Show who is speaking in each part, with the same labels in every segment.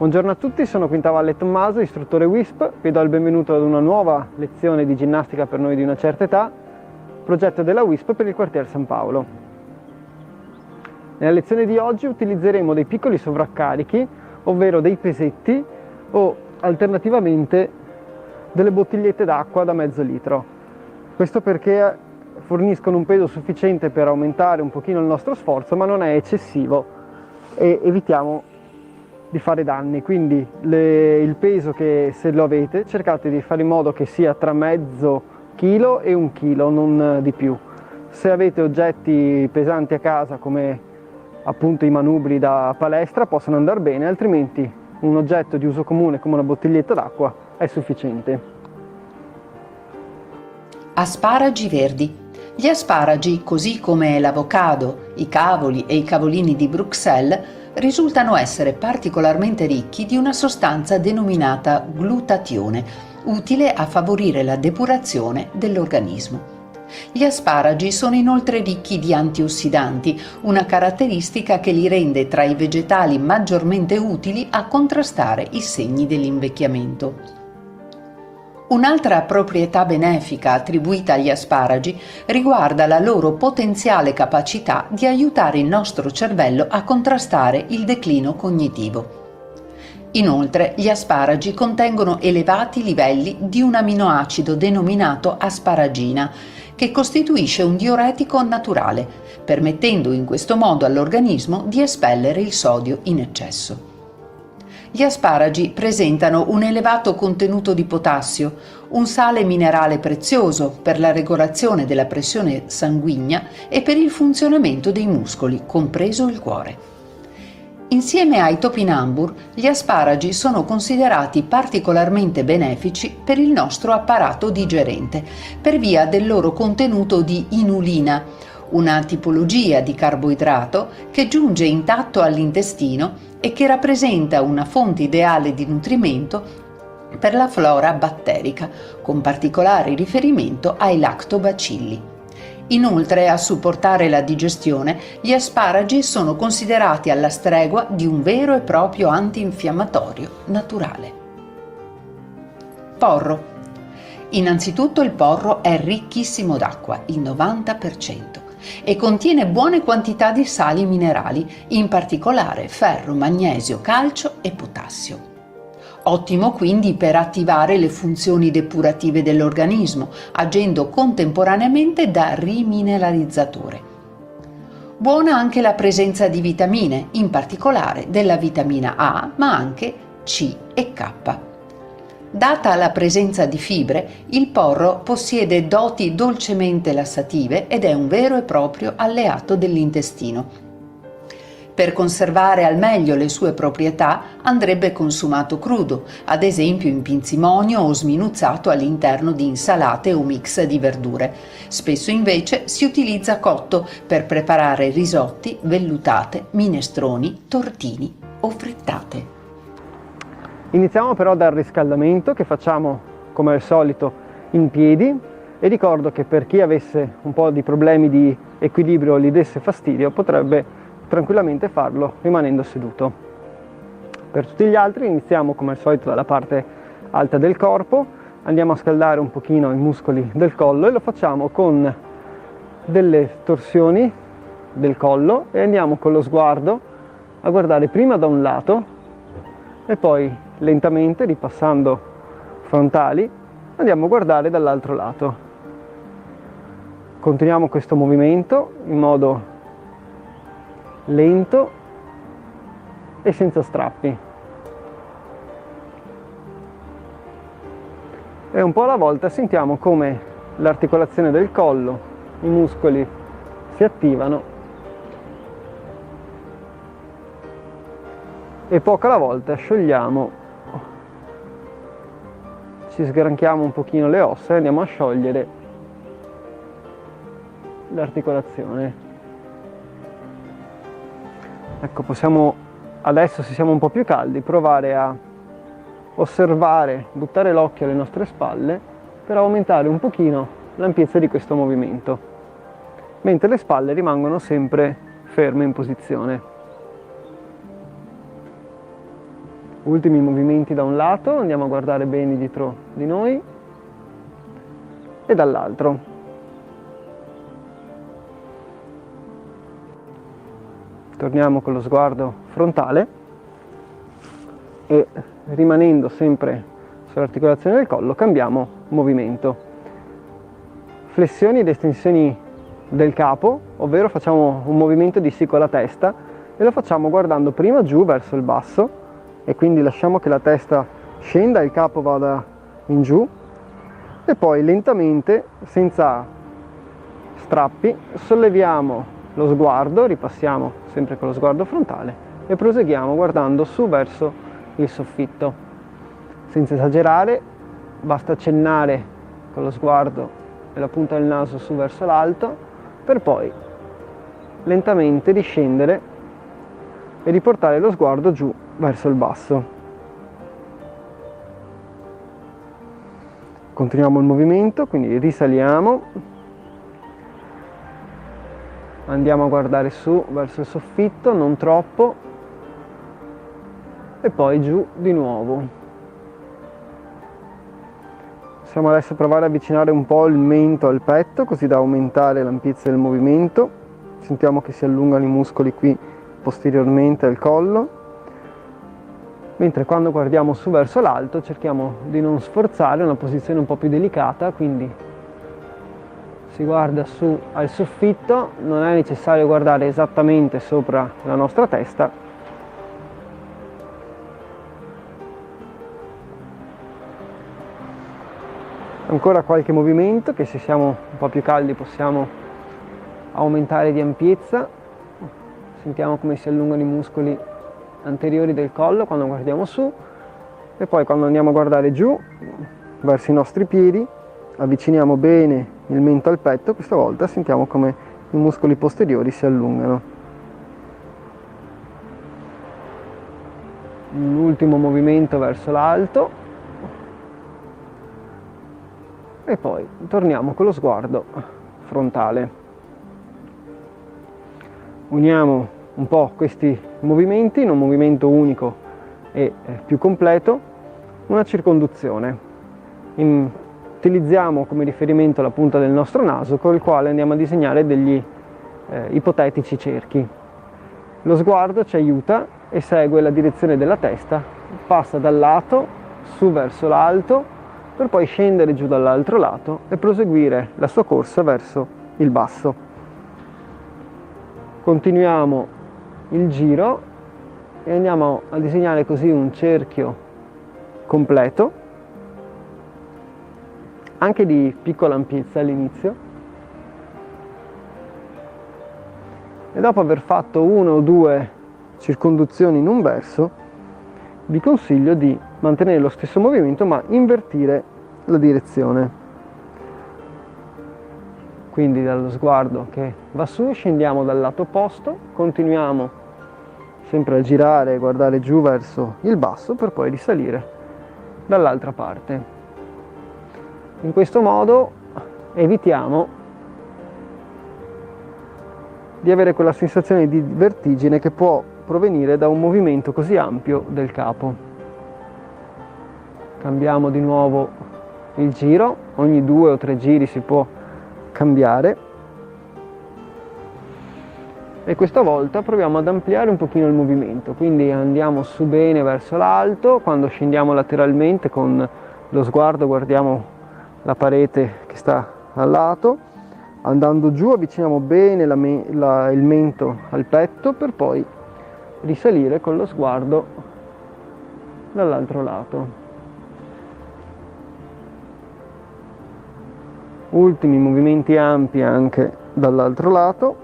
Speaker 1: Buongiorno a tutti, sono Quintavalle Tommaso, istruttore WISP. Vi do il benvenuto ad una nuova lezione di ginnastica per noi di una certa età, progetto della WISP per il quartier San Paolo. Nella lezione di oggi utilizzeremo dei piccoli sovraccarichi, ovvero dei pesetti o alternativamente delle bottigliette d'acqua da mezzo litro. Questo perché forniscono un peso sufficiente per aumentare un pochino il nostro sforzo, ma non è eccessivo e evitiamo di fare danni. Quindi il peso, che se lo avete, cercate di fare in modo che sia tra mezzo chilo e 1 chilo, non di più. Se avete oggetti pesanti a casa come appunto i manubri da palestra possono andare bene, altrimenti un oggetto di uso comune come una bottiglietta d'acqua è sufficiente.
Speaker 2: Asparagi verdi. Gli asparagi, così come l'avocado, i cavoli e i cavolini di Bruxelles, risultano essere particolarmente ricchi di una sostanza denominata glutatione, utile a favorire la depurazione dell'organismo. Gli asparagi sono inoltre ricchi di antiossidanti, una caratteristica che li rende tra i vegetali maggiormente utili a contrastare i segni dell'invecchiamento. Un'altra proprietà benefica attribuita agli asparagi riguarda la loro potenziale capacità di aiutare il nostro cervello a contrastare il declino cognitivo. Inoltre, gli asparagi contengono elevati livelli di un aminoacido denominato asparagina, che costituisce un diuretico naturale, permettendo in questo modo all'organismo di espellere il sodio in eccesso. Gli asparagi presentano un elevato contenuto di potassio, un sale minerale prezioso per la regolazione della pressione sanguigna e per il funzionamento dei muscoli, compreso il cuore. Insieme ai topinambur, gli asparagi sono considerati particolarmente benefici per il nostro apparato digerente, per via del loro contenuto di inulina, una tipologia di carboidrato che giunge intatto all'intestino e che rappresenta una fonte ideale di nutrimento per la flora batterica, con particolare riferimento ai lactobacilli. Inoltre, a supportare la digestione, gli asparagi sono considerati alla stregua di un vero e proprio antinfiammatorio naturale. Porro. Innanzitutto il porro è ricchissimo d'acqua, il 90%. E contiene buone quantità di sali minerali, in particolare ferro, magnesio, calcio e potassio. Ottimo quindi per attivare le funzioni depurative dell'organismo, agendo contemporaneamente da rimineralizzatore. Buona anche la presenza di vitamine, in particolare della vitamina A, ma anche C e K. Data la presenza di fibre, il porro possiede doti dolcemente lassative ed è un vero e proprio alleato dell'intestino. Per conservare al meglio le sue proprietà andrebbe consumato crudo, ad esempio in pinzimonio o sminuzzato all'interno di insalate o mix di verdure. Spesso invece si utilizza cotto per preparare risotti, vellutate, minestroni, tortini o frittate.
Speaker 1: Iniziamo però dal riscaldamento, che facciamo come al solito in piedi, e ricordo che per chi avesse un po' di problemi di equilibrio o gli desse fastidio potrebbe tranquillamente farlo rimanendo seduto. Per tutti gli altri iniziamo come al solito dalla parte alta del corpo, andiamo a scaldare un pochino i muscoli del collo e lo facciamo con delle torsioni del collo e andiamo con lo sguardo a guardare prima da un lato e poi lentamente, ripassando frontali, andiamo a guardare dall'altro lato. Continuiamo questo movimento in modo lento e senza strappi. E un po' alla volta sentiamo come l'articolazione del collo, i muscoli si attivano e poco alla volta sciogliamo, ci sgranchiamo un pochino le ossa e andiamo a sciogliere l'articolazione. Ecco, possiamo adesso, se siamo un po' più caldi, provare a osservare, buttare l'occhio alle nostre spalle per aumentare un pochino l'ampiezza di questo movimento, mentre le spalle rimangono sempre ferme in posizione. Ultimi movimenti da un lato, andiamo a guardare bene dietro di noi e dall'altro. Torniamo con lo sguardo frontale e rimanendo sempre sull'articolazione del collo cambiamo movimento. Flessioni ed estensioni del capo, ovvero facciamo un movimento di sì con la testa e lo facciamo guardando prima giù verso il basso e quindi lasciamo che la testa scenda e il capo vada in giù e poi lentamente, senza strappi, solleviamo lo sguardo, ripassiamo sempre con lo sguardo frontale e proseguiamo guardando su verso il soffitto. Senza esagerare, basta accennare con lo sguardo e la punta del naso su verso l'alto per poi lentamente riscendere e riportare lo sguardo giù verso il basso. Continuiamo il movimento, quindi risaliamo, andiamo a guardare su verso il soffitto, non troppo, e poi giù di nuovo. Possiamo adesso provare a avvicinare un po' il mento al petto, così da aumentare l'ampiezza del movimento. Sentiamo che si allungano i muscoli qui posteriormente al collo, mentre quando guardiamo su verso l'alto cerchiamo di non sforzare, una posizione un po' più delicata, quindi si guarda su al soffitto, non è necessario guardare esattamente sopra la nostra testa. Ancora qualche movimento che se siamo un po' più caldi possiamo aumentare di ampiezza. Sentiamo come si allungano i muscoli anteriori del collo quando guardiamo su e poi quando andiamo a guardare giù verso i nostri piedi avviciniamo bene il mento al petto. Questa volta sentiamo come i muscoli posteriori si allungano. L'ultimo movimento verso l'alto e poi torniamo con lo sguardo frontale. Uniamo un po' questi movimenti in un movimento unico e più completo, una circonduzione. Utilizziamo come riferimento la punta del nostro naso con il quale andiamo a disegnare degli ipotetici cerchi. Lo sguardo ci aiuta e segue la direzione della testa, passa dal lato su verso l'alto per poi scendere giù dall'altro lato e proseguire la sua corsa verso il basso. Continuiamo il giro e andiamo a disegnare così un cerchio completo, anche di piccola ampiezza all'inizio, e dopo aver fatto una o due circonduzioni in un verso vi consiglio di mantenere lo stesso movimento ma invertire la direzione. Quindi dallo sguardo che va su scendiamo dal lato opposto, continuiamo sempre a girare e guardare giù verso il basso per poi risalire dall'altra parte. In questo modo evitiamo di avere quella sensazione di vertigine che può provenire da un movimento così ampio del capo. Cambiamo di nuovo il giro, ogni 2 o 3 giri si può cambiare e questa volta proviamo ad ampliare un pochino il movimento, quindi andiamo su bene verso l'alto, quando scendiamo lateralmente con lo sguardo guardiamo la parete che sta al lato, andando giù avviciniamo bene il mento al petto per poi risalire con lo sguardo dall'altro lato. Ultimi movimenti ampi anche dall'altro lato.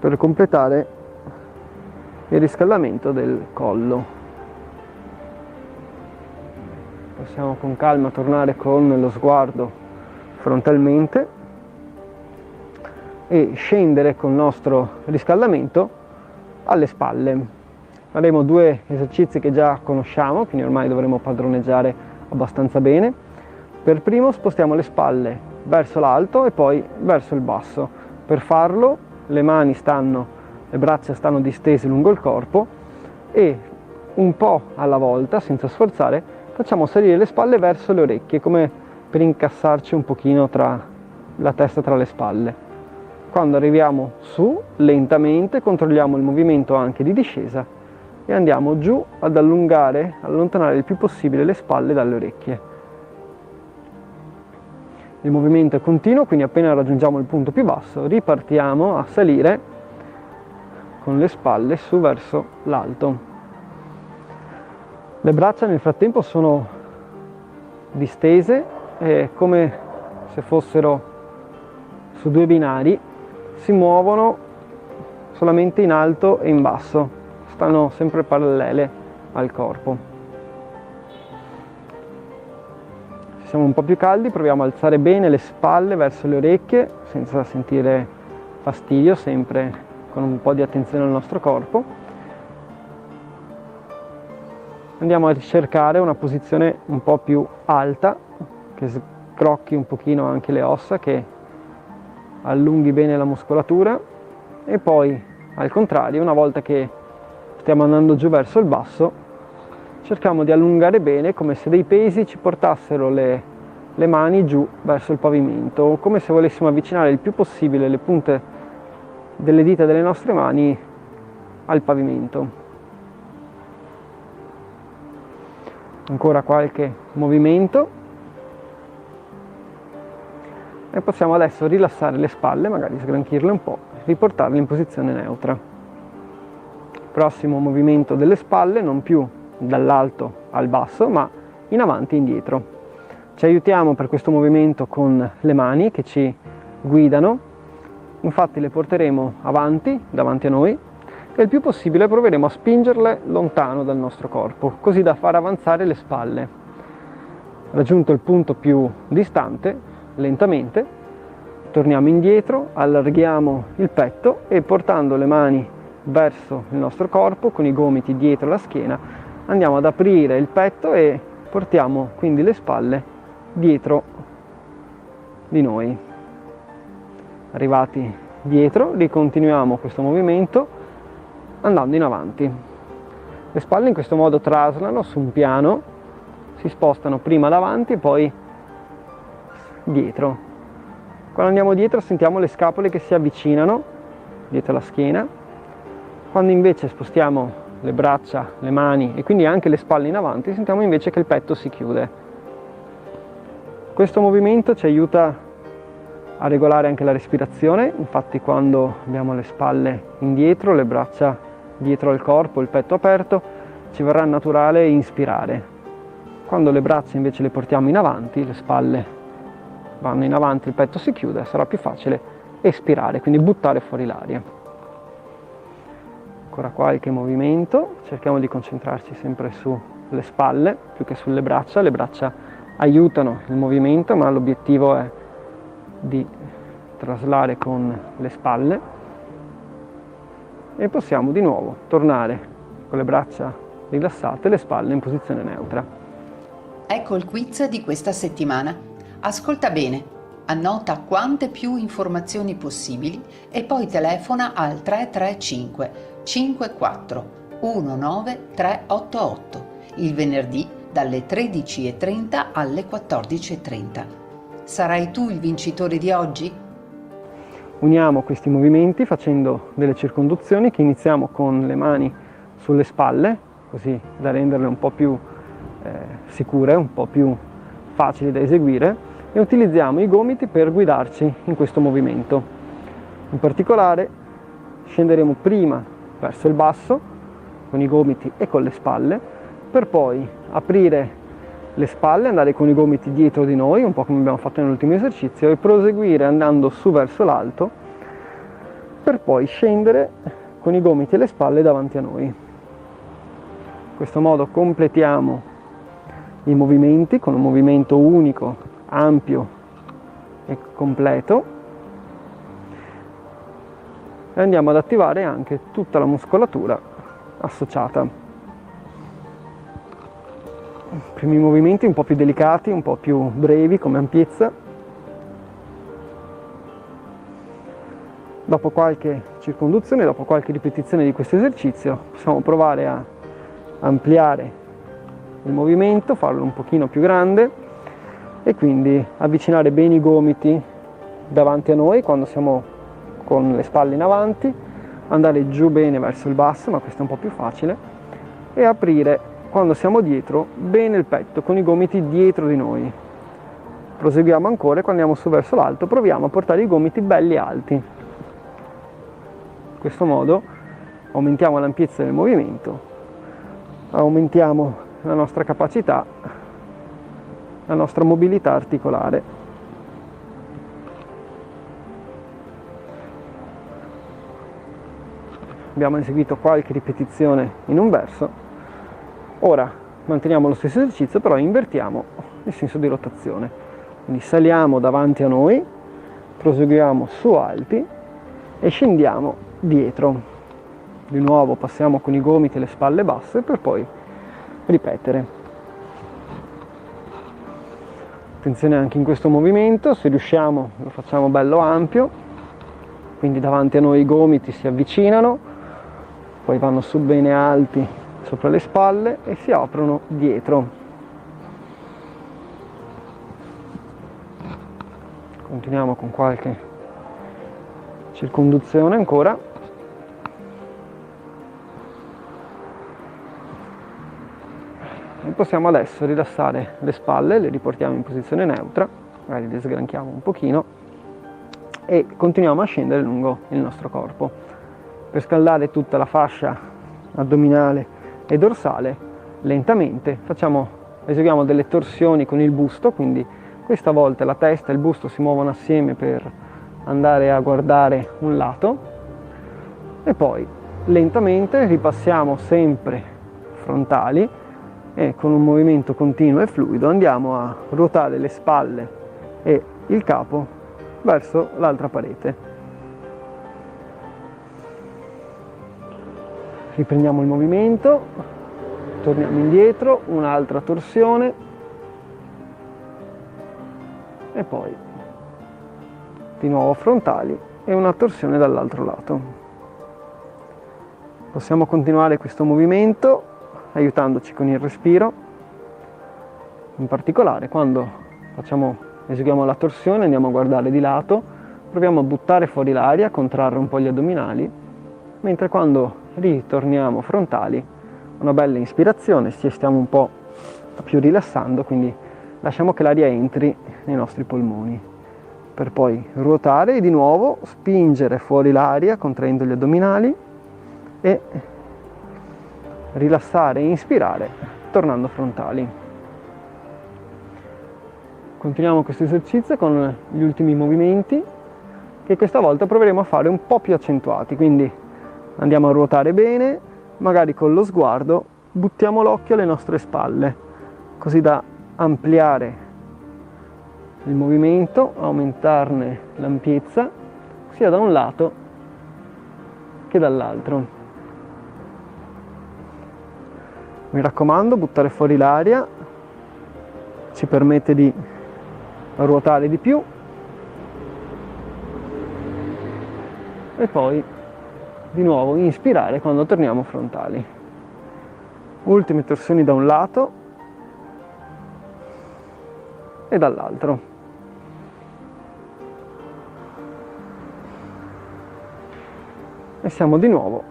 Speaker 1: Per completare il riscaldamento del collo. Possiamo con calma tornare con lo sguardo frontalmente e scendere con il nostro riscaldamento alle spalle. Faremo 2 esercizi che già conosciamo, quindi ormai dovremo padroneggiare abbastanza bene. Per primo spostiamo le spalle verso l'alto e poi verso il basso. Per farlo le braccia stanno distese lungo il corpo e un po' alla volta, senza sforzare, facciamo salire le spalle verso le orecchie, come per incassarci un pochino la testa tra le spalle. Quando arriviamo su, lentamente controlliamo il movimento anche di discesa e andiamo giù ad allontanare il più possibile le spalle dalle orecchie. Il movimento è continuo, quindi appena raggiungiamo il punto più basso ripartiamo a salire con le spalle su verso l'alto. Le braccia nel frattempo sono distese, come se fossero su due binari, si muovono solamente in alto e in basso, stanno sempre parallele al corpo. Se siamo un po' più caldi proviamo a alzare bene le spalle verso le orecchie senza sentire fastidio, sempre con un po' di attenzione al nostro corpo. Andiamo a cercare una posizione un po' più alta, che scrocchi un pochino anche le ossa, che allunghi bene la muscolatura, e poi al contrario, una volta che stiamo andando giù verso il basso, cerchiamo di allungare bene, come se dei pesi ci portassero le mani giù verso il pavimento, o come se volessimo avvicinare il più possibile le punte delle dita delle nostre mani al pavimento. Ancora qualche movimento e possiamo adesso rilassare le spalle, magari sgranchirle un po', riportarle in posizione neutra. Prossimo movimento delle spalle, non più dall'alto al basso, ma in avanti e indietro. Ci aiutiamo per questo movimento con le mani che ci guidano, infatti le porteremo avanti, davanti a noi, e il più possibile proveremo a spingerle lontano dal nostro corpo, così da far avanzare le spalle. Raggiunto il punto più distante, lentamente torniamo indietro, allarghiamo il petto e portando le mani verso il nostro corpo, con i gomiti dietro la schiena, andiamo ad aprire il petto e portiamo quindi le spalle dietro di noi. Arrivati dietro, ricontinuiamo questo movimento andando in avanti. Le spalle in questo modo traslano su un piano, si spostano prima davanti e poi dietro. Quando andiamo dietro sentiamo le scapole che si avvicinano dietro la schiena. Quando invece spostiamo le braccia, le mani e quindi anche le spalle in avanti, sentiamo invece che il petto si chiude. Questo movimento ci aiuta a regolare anche la respirazione, infatti quando abbiamo le spalle indietro, le braccia dietro al corpo, il petto aperto, ci verrà naturale inspirare. Quando le braccia invece le portiamo in avanti, le spalle vanno in avanti, il petto si chiude, sarà più facile espirare, quindi buttare fuori l'aria. Ancora qualche movimento, cerchiamo di concentrarci sempre sulle spalle più che sulle braccia. Le braccia aiutano il movimento, ma l'obiettivo è di traslare con le spalle e possiamo di nuovo tornare con le braccia rilassate, le spalle in posizione neutra.
Speaker 2: Ecco il quiz di questa settimana. Ascolta bene, annota quante più informazioni possibili e poi telefona al 335 54 19 388 il venerdì dalle 13:30 alle 14:30. Sarai tu il vincitore di oggi?
Speaker 1: Uniamo questi movimenti facendo delle circonduzioni che iniziamo con le mani sulle spalle, così da renderle un po' più sicure, un po' più facili da eseguire, e utilizziamo i gomiti per guidarci in questo movimento. In particolare scenderemo prima verso il basso con i gomiti e con le spalle, per poi aprire le spalle, andare con i gomiti dietro di noi, un po' come abbiamo fatto nell'ultimo esercizio, e proseguire andando su verso l'alto, per poi scendere con i gomiti e le spalle davanti a noi. In questo modo completiamo i movimenti con un movimento unico, ampio e completo, e andiamo ad attivare anche tutta la muscolatura associata. Primi movimenti un po' più delicati, un po' più brevi come ampiezza, Dopo qualche circonduzione, dopo qualche ripetizione di questo esercizio, possiamo provare a ampliare il movimento, farlo un pochino più grande e quindi avvicinare bene i gomiti davanti a noi quando siamo con le spalle in avanti, andare giù bene verso il basso, ma questo è un po' più facile, e aprire quando siamo dietro bene il petto con i gomiti dietro di noi. Proseguiamo ancora e quando andiamo su verso l'alto proviamo a portare i gomiti belli alti. In questo modo aumentiamo l'ampiezza del movimento, aumentiamo la nostra capacità, la nostra mobilità articolare. Abbiamo eseguito qualche ripetizione in un verso, ora manteniamo lo stesso esercizio, però invertiamo il senso di rotazione. Quindi saliamo davanti a noi, proseguiamo su alti e scendiamo dietro. Di nuovo passiamo con i gomiti e le spalle basse per poi ripetere. Attenzione anche in questo movimento, se riusciamo lo facciamo bello ampio, quindi davanti a noi i gomiti si avvicinano, poi vanno su bene alti sopra le spalle e si aprono dietro. Continuiamo con qualche circonduzione ancora. E possiamo adesso rilassare le spalle, le riportiamo in posizione neutra, magari le sgranchiamo un pochino e continuiamo a scendere lungo il nostro corpo. Per scaldare tutta la fascia addominale e dorsale, lentamente eseguiamo delle torsioni con il busto, quindi questa volta la testa e il busto si muovono assieme per andare a guardare un lato e poi lentamente ripassiamo sempre frontali e con un movimento continuo e fluido andiamo a ruotare le spalle e il capo verso l'altra parete. Riprendiamo il movimento, torniamo indietro, un'altra torsione e poi di nuovo frontali e una torsione dall'altro lato. Possiamo continuare questo movimento aiutandoci con il respiro, in particolare quando eseguiamo la torsione andiamo a guardare di lato, proviamo a buttare fuori l'aria, contrarre un po' gli addominali, mentre quando ritorniamo frontali una bella ispirazione, ci stiamo un po' più rilassando, quindi lasciamo che l'aria entri nei nostri polmoni, per poi ruotare e di nuovo spingere fuori l'aria contraendo gli addominali e rilassare e inspirare tornando frontali. Continuiamo questo esercizio con gli ultimi movimenti che questa volta proveremo a fare un po' più accentuati, quindi andiamo a ruotare bene, magari con lo sguardo buttiamo l'occhio alle nostre spalle, così da ampliare il movimento, aumentarne l'ampiezza sia da un lato che dall'altro. Mi raccomando, buttare fuori l'aria ci permette di ruotare di più e poi di nuovo inspirare quando torniamo frontali. Ultime torsioni da un lato e dall'altro. E siamo di nuovo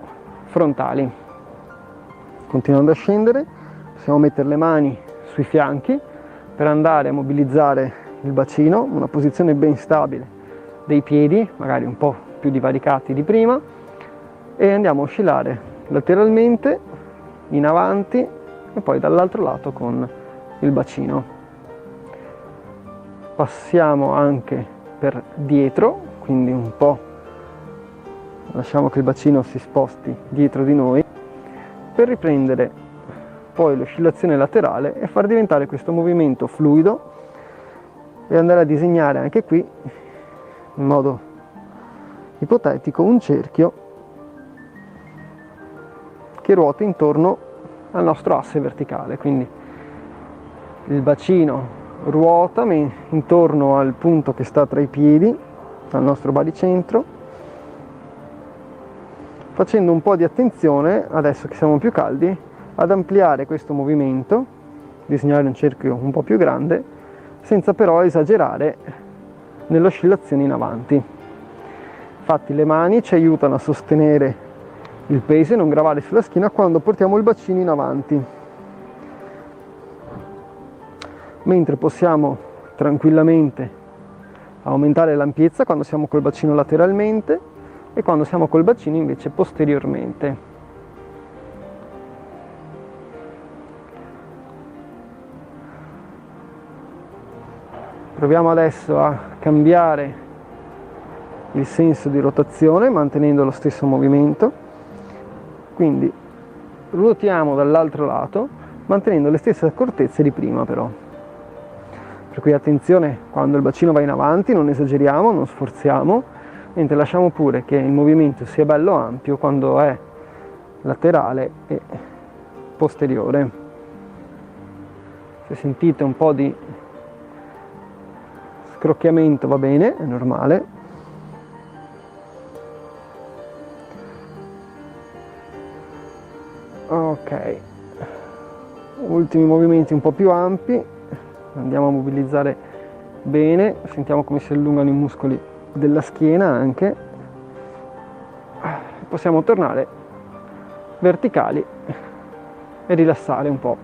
Speaker 1: frontali. Continuando a scendere, possiamo mettere le mani sui fianchi per andare a mobilizzare il bacino, una posizione ben stabile dei piedi, magari un po' più divaricati di prima, e andiamo a oscillare lateralmente, in avanti e poi dall'altro lato con il bacino. Passiamo anche per dietro, quindi un po' lasciamo che il bacino si sposti dietro di noi, per riprendere poi l'oscillazione laterale e far diventare questo movimento fluido e andare a disegnare anche qui, in modo ipotetico, un cerchio che ruota intorno al nostro asse verticale, quindi il bacino ruota intorno al punto che sta tra i piedi, al nostro baricentro, facendo un po' di attenzione, adesso che siamo più caldi, ad ampliare questo movimento, disegnare un cerchio un po' più grande, senza però esagerare nell'oscillazione in avanti. Infatti le mani ci aiutano a sostenere il peso e non gravare sulla schiena quando portiamo il bacino in avanti, mentre possiamo tranquillamente aumentare l'ampiezza quando siamo col bacino lateralmente e quando siamo col bacino invece posteriormente. Proviamo adesso a cambiare il senso di rotazione mantenendo lo stesso movimento, quindi ruotiamo dall'altro lato mantenendo le stesse accortezze di prima però. Per cui attenzione, quando il bacino va in avanti non esageriamo, non sforziamo, mentre lasciamo pure che il movimento sia bello ampio quando è laterale e posteriore. Se sentite un po' di scrocchiamento va bene, è normale. Ok, ultimi movimenti un po' più ampi, andiamo a mobilizzare bene, sentiamo come si allungano i muscoli della schiena anche. Possiamo tornare verticali e rilassare un po'.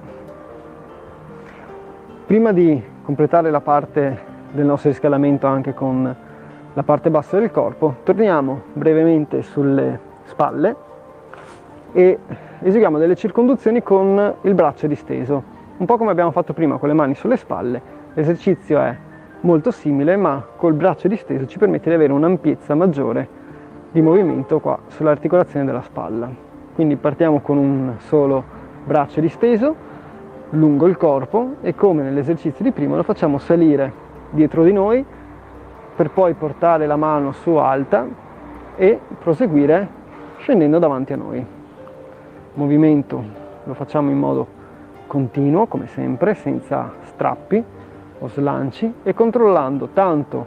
Speaker 1: Prima di completare la parte del nostro riscaldamento anche con la parte bassa del corpo, torniamo brevemente sulle spalle e eseguiamo delle circonduzioni con il braccio disteso, un po' come abbiamo fatto prima con le mani sulle spalle. L'esercizio è molto simile, ma col braccio disteso ci permette di avere un'ampiezza maggiore di movimento qua sull'articolazione della spalla. Quindi partiamo con un solo braccio disteso lungo il corpo e, come nell'esercizio di prima, lo facciamo salire dietro di noi per poi portare la mano su alta e proseguire scendendo davanti a noi. Il movimento lo facciamo in modo continuo, come sempre, senza strappi o slanci, e controllando tanto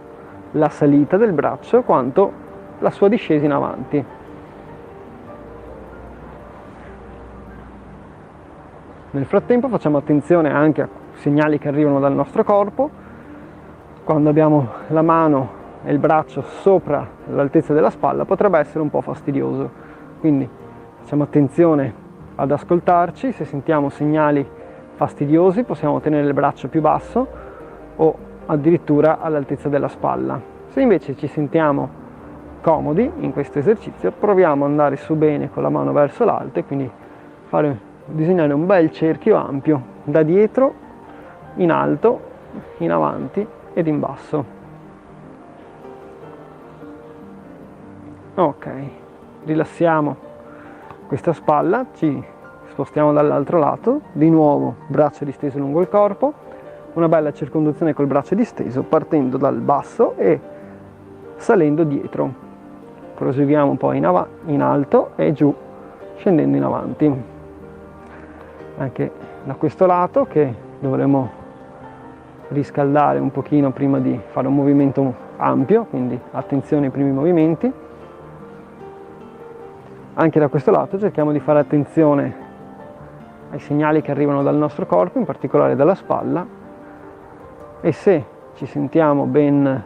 Speaker 1: la salita del braccio quanto la sua discesa in avanti. Nel frattempo facciamo attenzione anche a segnali che arrivano dal nostro corpo. Quando abbiamo la mano e il braccio sopra l'altezza della spalla potrebbe essere un po' fastidioso, quindi facciamo attenzione ad ascoltarci. Se sentiamo segnali fastidiosi possiamo tenere il braccio più basso o addirittura all'altezza della spalla. Se invece ci sentiamo comodi in questo esercizio, proviamo ad andare su bene con la mano verso l'alto e quindi disegnare un bel cerchio ampio da dietro in alto, in avanti ed in basso. Ok, rilassiamo questa spalla, ci spostiamo dall'altro lato, di nuovo braccio disteso lungo il corpo, una bella circonduzione col braccio disteso partendo dal basso e salendo dietro. Proseguiamo un po' in alto e giù, scendendo in avanti. Anche da questo lato, che dovremo riscaldare un pochino prima di fare un movimento ampio, quindi attenzione ai primi movimenti. Anche da questo lato cerchiamo di fare attenzione ai segnali che arrivano dal nostro corpo, in particolare dalla spalla, e se ci sentiamo ben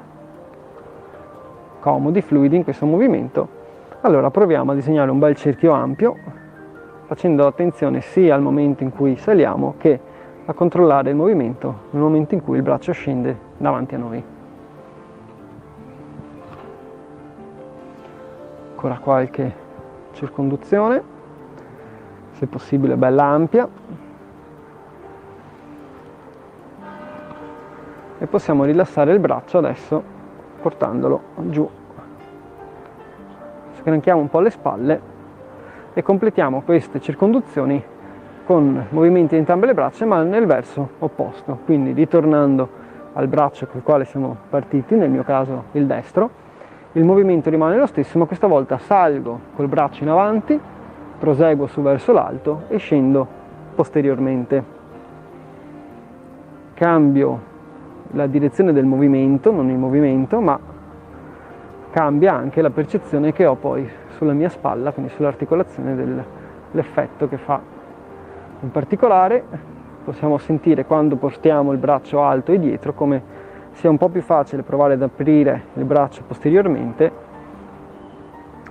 Speaker 1: comodi, fluidi in questo movimento, allora proviamo a disegnare un bel cerchio ampio, facendo attenzione sia al momento in cui saliamo che a controllare il movimento nel momento in cui il braccio scende davanti a noi. Ancora qualche circonduzione, se possibile bella ampia, e possiamo rilassare il braccio adesso portandolo giù. Sgranchiamo un po' le spalle e completiamo queste circonduzioni con movimenti di entrambe le braccia, ma nel verso opposto, quindi ritornando al braccio col quale siamo partiti, nel mio caso il destro. Il movimento rimane lo stesso, ma questa volta salgo col braccio in avanti, proseguo su verso l'alto e scendo posteriormente. Cambio la direzione del movimento, non il movimento, ma cambia anche la percezione che ho poi sulla mia spalla, quindi sull'articolazione dell'effetto che fa. In particolare possiamo sentire quando portiamo il braccio alto e dietro come sia un po' più facile provare ad aprire il braccio posteriormente,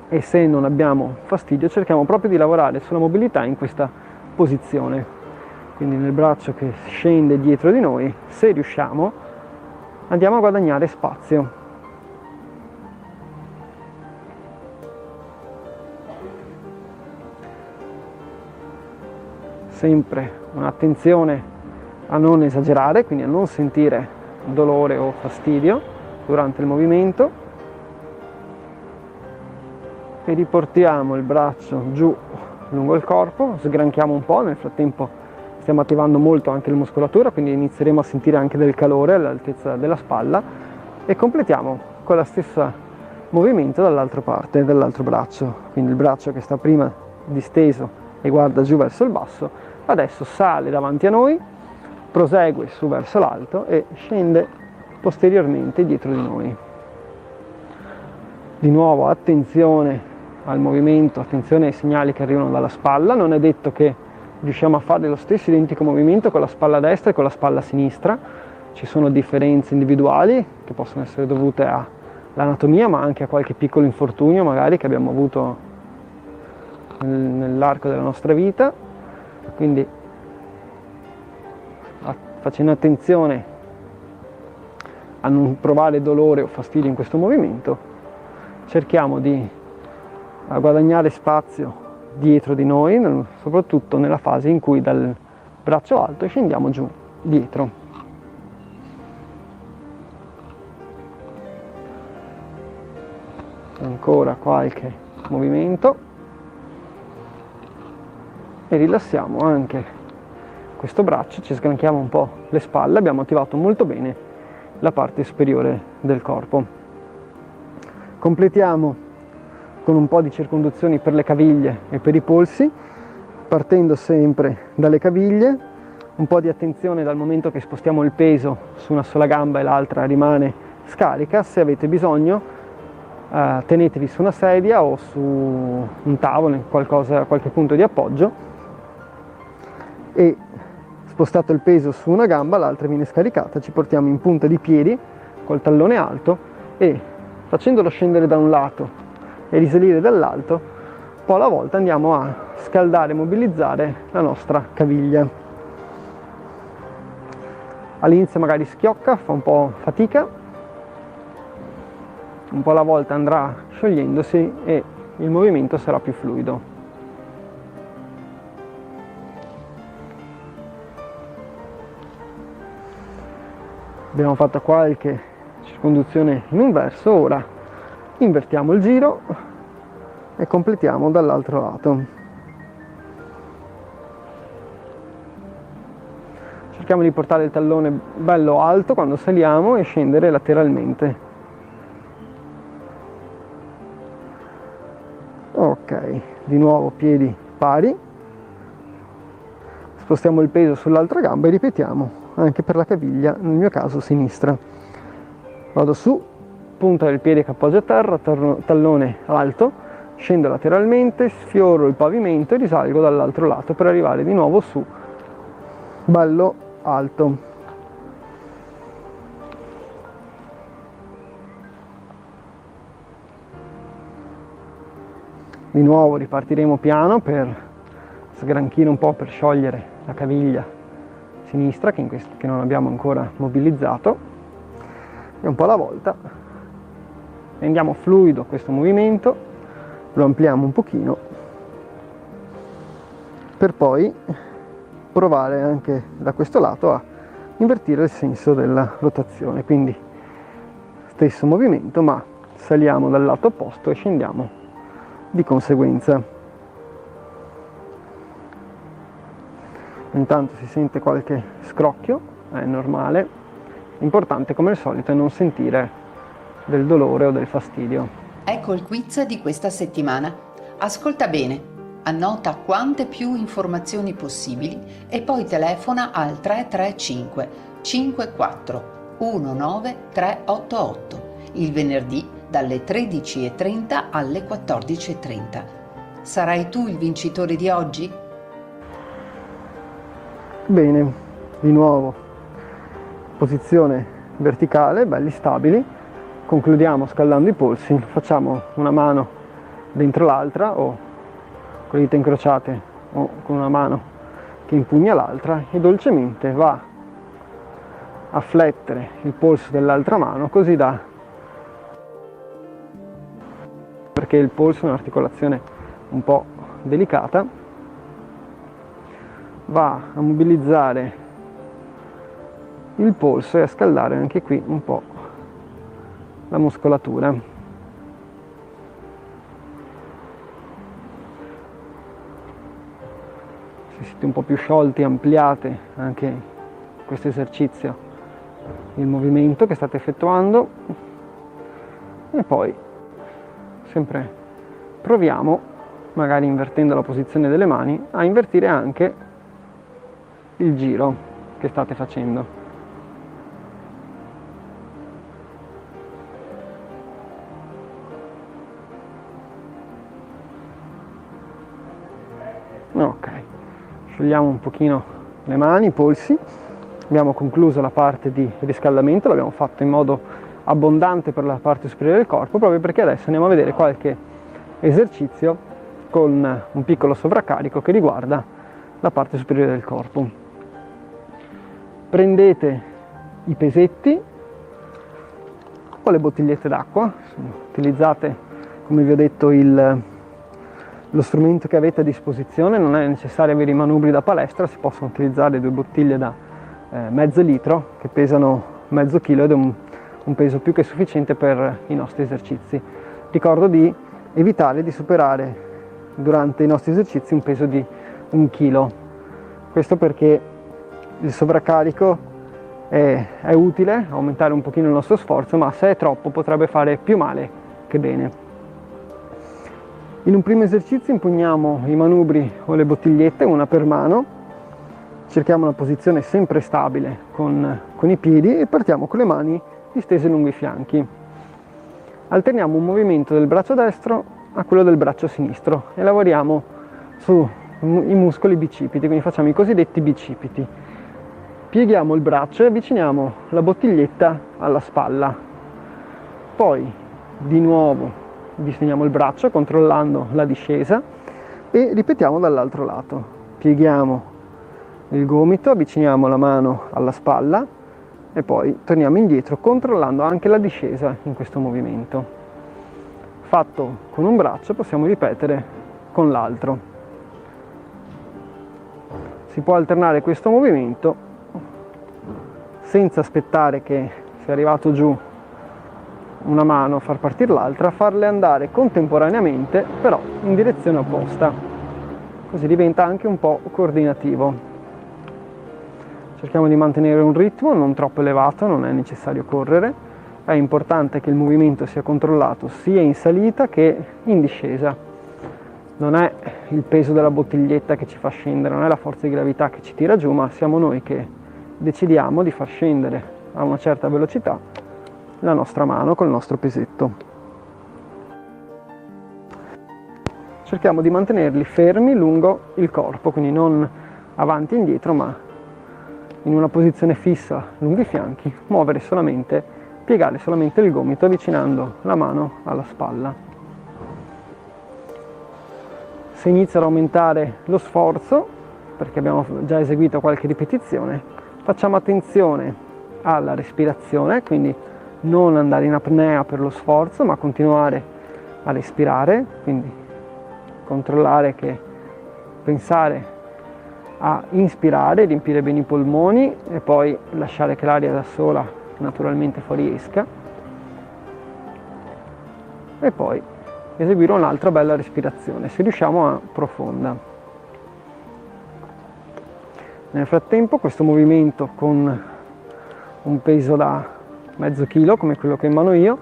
Speaker 1: e se non abbiamo fastidio cerchiamo proprio di lavorare sulla mobilità in questa posizione, quindi nel braccio che scende dietro di noi. Se riusciamo andiamo a guadagnare spazio. Sempre un'attenzione a non esagerare, quindi a non sentire dolore o fastidio durante il movimento, e riportiamo il braccio giù lungo il corpo, sgranchiamo un po', nel frattempo stiamo attivando molto anche la muscolatura, quindi inizieremo a sentire anche del calore all'altezza della spalla, e completiamo con la stessa movimento dall'altra parte, dall'altro braccio, quindi il braccio che sta prima disteso e guarda giù verso il basso, adesso sale davanti a noi, prosegue su verso l'alto e scende posteriormente dietro di noi. Di nuovo attenzione al movimento, attenzione ai segnali che arrivano dalla spalla. Non è detto che riusciamo a fare lo stesso identico movimento con la spalla destra e con la spalla sinistra, ci sono differenze individuali che possono essere dovute all'anatomia, ma anche a qualche piccolo infortunio magari che abbiamo avuto nell'arco della nostra vita. Quindi facendo attenzione a non provare dolore o fastidio in questo movimento, cerchiamo di guadagnare spazio dietro di noi, soprattutto nella fase in cui dal braccio alto scendiamo giù dietro. Ancora qualche movimento e rilassiamo anche questo braccio, ci sgranchiamo un po' le spalle, abbiamo attivato molto bene la parte superiore del corpo. Completiamo con un po' di circonduzioni per le caviglie e per i polsi, partendo sempre dalle caviglie, un po' di attenzione dal momento che spostiamo il peso su una sola gamba e l'altra rimane scarica. Se avete bisogno tenetevi su una sedia o su un tavolo, qualche punto di appoggio, e spostato il peso su una gamba, l'altra viene scaricata, ci portiamo in punta di piedi col tallone alto e facendolo scendere da un lato e risalire dall'altro, un po' alla volta andiamo a scaldare e mobilizzare la nostra caviglia. All'inizio magari schiocca, fa un po' fatica, un po' alla volta andrà sciogliendosi e il movimento sarà più fluido. Abbiamo fatto qualche circonduzione in un verso, ora invertiamo il giro e completiamo dall'altro lato. Cerchiamo di portare il tallone bello alto quando saliamo e scendere lateralmente. Ok, di nuovo piedi pari, spostiamo il peso sull'altra gamba e ripetiamo anche per la caviglia, nel mio caso sinistra. Vado su, punta del piede che appoggia a terra, tallone alto, scendo lateralmente, sfioro il pavimento e risalgo dall'altro lato per arrivare di nuovo su, bello alto. Di nuovo ripartiremo piano per sgranchire un po', per sciogliere la caviglia sinistra che non abbiamo ancora mobilizzato, e un po' alla volta rendiamo fluido questo movimento, lo ampliamo un pochino per poi provare anche da questo lato a invertire il senso della rotazione, quindi stesso movimento ma saliamo dal lato opposto e scendiamo di conseguenza. Intanto si sente qualche scrocchio, è normale, l'importante come al solito è non sentire del dolore o del fastidio.
Speaker 2: Ecco il quiz di questa settimana. Ascolta bene, annota quante più informazioni possibili e poi telefona al 335 54 19 388. Il venerdì dalle 13:30 alle 14:30. Sarai tu il vincitore di oggi?
Speaker 1: Bene, di nuovo, posizione verticale, belli stabili. Concludiamo scaldando i polsi, facciamo una mano dentro l'altra o con le dita incrociate o con una mano che impugna l'altra e dolcemente va a flettere il polso dell'altra mano così da, perché il polso è un'articolazione un po' delicata, va a mobilizzare il polso e a scaldare anche qui un po' la muscolatura. Se siete un po' più sciolti, ampliate anche questo esercizio, il movimento che state effettuando, e poi sempre proviamo, magari invertendo la posizione delle mani, a invertire anche il giro che state facendo. Ok, sciogliamo un pochino le mani, i polsi. Abbiamo concluso la parte di riscaldamento, l'abbiamo fatto in modo abbondante per la parte superiore del corpo, proprio perché adesso andiamo a vedere qualche esercizio con un piccolo sovraccarico che riguarda la parte superiore del corpo. Prendete i pesetti o le bottigliette d'acqua, utilizzate, come vi ho detto, lo strumento che avete a disposizione, non è necessario avere i manubri da palestra, si possono utilizzare 2 bottiglie da mezzo litro che pesano mezzo chilo ed è un peso più che sufficiente per i nostri esercizi. Ricordo di evitare di superare durante i nostri esercizi un peso di 1 chilo, questo perché il sovraccarico è utile, aumentare un pochino il nostro sforzo, ma se è troppo potrebbe fare più male che bene. In un primo esercizio impugniamo i manubri o le bottigliette, una per mano, cerchiamo una posizione sempre stabile con i piedi e partiamo con le mani distese lungo i fianchi. Alterniamo un movimento del braccio destro a quello del braccio sinistro e lavoriamo sui muscoli bicipiti, quindi facciamo i cosiddetti bicipiti. Pieghiamo il braccio e avviciniamo la bottiglietta alla spalla. Poi di nuovo disteniamo il braccio controllando la discesa e ripetiamo dall'altro lato. Pieghiamo il gomito, avviciniamo la mano alla spalla e poi torniamo indietro controllando anche la discesa in questo movimento. Fatto con un braccio possiamo ripetere con l'altro. Si può alternare questo movimento senza aspettare che sia arrivato giù una mano, far partire l'altra, farle andare contemporaneamente però in direzione opposta, così diventa anche un po' coordinativo. Cerchiamo di mantenere un ritmo non troppo elevato, non è necessario correre, è importante che il movimento sia controllato sia in salita che in discesa. Non è il peso della bottiglietta che ci fa scendere, non è la forza di gravità che ci tira giù, ma siamo noi che decidiamo di far scendere a una certa velocità la nostra mano col nostro pesetto. Cerchiamo di mantenerli fermi lungo il corpo, quindi non avanti e indietro, ma in una posizione fissa lungo i fianchi, piegare solamente il gomito avvicinando la mano alla spalla. Se inizia ad aumentare lo sforzo, perché abbiamo già eseguito qualche ripetizione, facciamo attenzione alla respirazione, quindi non andare in apnea per lo sforzo, ma continuare a respirare, quindi pensare a inspirare, riempire bene i polmoni e poi lasciare che l'aria da sola naturalmente fuoriesca e poi eseguire un'altra bella respirazione, se riusciamo a profonda. Nel frattempo questo movimento con un peso da mezzo chilo come quello che ho in mano io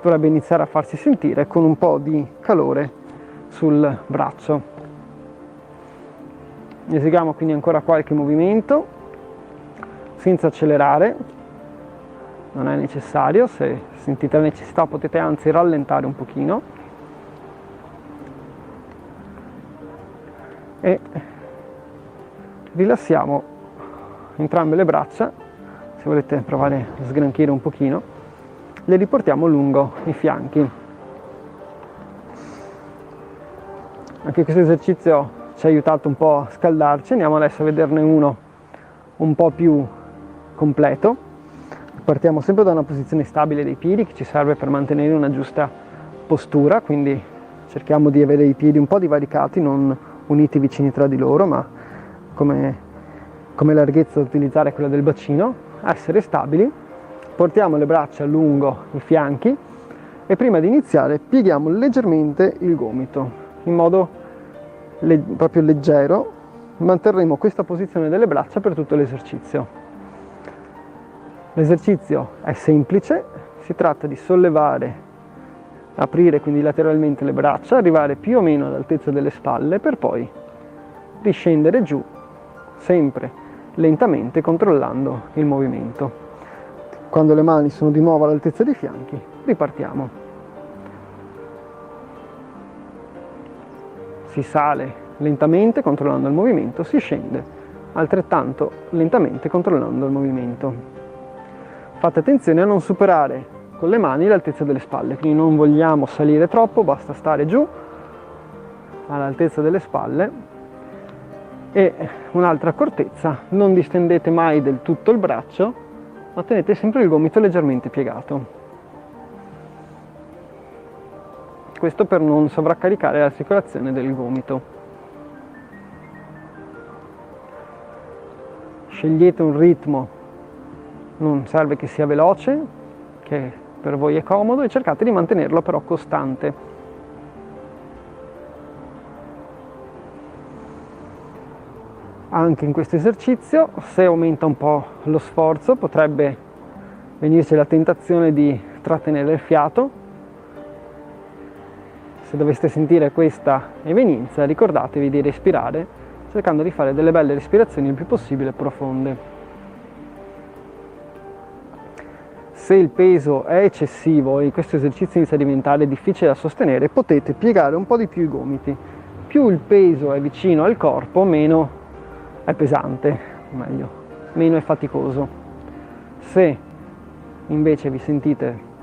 Speaker 1: dovrebbe iniziare a farsi sentire con un po' di calore sul braccio. Eseguiamo quindi ancora qualche movimento senza accelerare non è necessario, se sentite la necessità potete anzi rallentare un pochino e rilassiamo entrambe le braccia. Se volete provare a sgranchire un pochino, le riportiamo lungo i fianchi. Anche questo esercizio ci ha aiutato un po' a scaldarci. Andiamo adesso a vederne uno un po' più completo. Partiamo sempre da una posizione stabile dei piedi, che ci serve per mantenere una giusta postura, quindi cerchiamo di avere i piedi un po' divaricati, non uniti vicini tra di loro, ma come larghezza da utilizzare quella del bacino, essere stabili. Portiamo le braccia lungo i fianchi e prima di iniziare pieghiamo leggermente il gomito in modo proprio leggero. Manterremo questa posizione delle braccia per tutto l'esercizio. L'esercizio è semplice, si tratta di sollevare, aprire quindi lateralmente le braccia, arrivare più o meno all'altezza delle spalle per poi riscendere giù, sempre lentamente controllando il movimento. Quando le mani sono di nuovo all'altezza dei fianchi, ripartiamo. Si sale lentamente controllando il movimento, si scende altrettanto lentamente controllando il movimento. Fate attenzione a non superare con le mani l'altezza delle spalle, quindi non vogliamo salire troppo, basta stare giù all'altezza delle spalle. E un'altra accortezza, non distendete mai del tutto il braccio, ma tenete sempre il gomito leggermente piegato. Questo per non sovraccaricare l'articolazione del gomito. Scegliete un ritmo, non serve che sia veloce, che per voi è comodo, e cercate di mantenerlo però costante. Anche in questo esercizio, se aumenta un po' lo sforzo, potrebbe venirci la tentazione di trattenere il fiato. Se doveste sentire questa evenienza, ricordatevi di respirare, cercando di fare delle belle respirazioni il più possibile profonde. Se il peso è eccessivo e questo esercizio inizia a diventare difficile da sostenere, potete piegare un po' di più i gomiti. Più il peso è vicino al corpo, meno è pesante, o meglio, meno è faticoso. Se invece vi sentite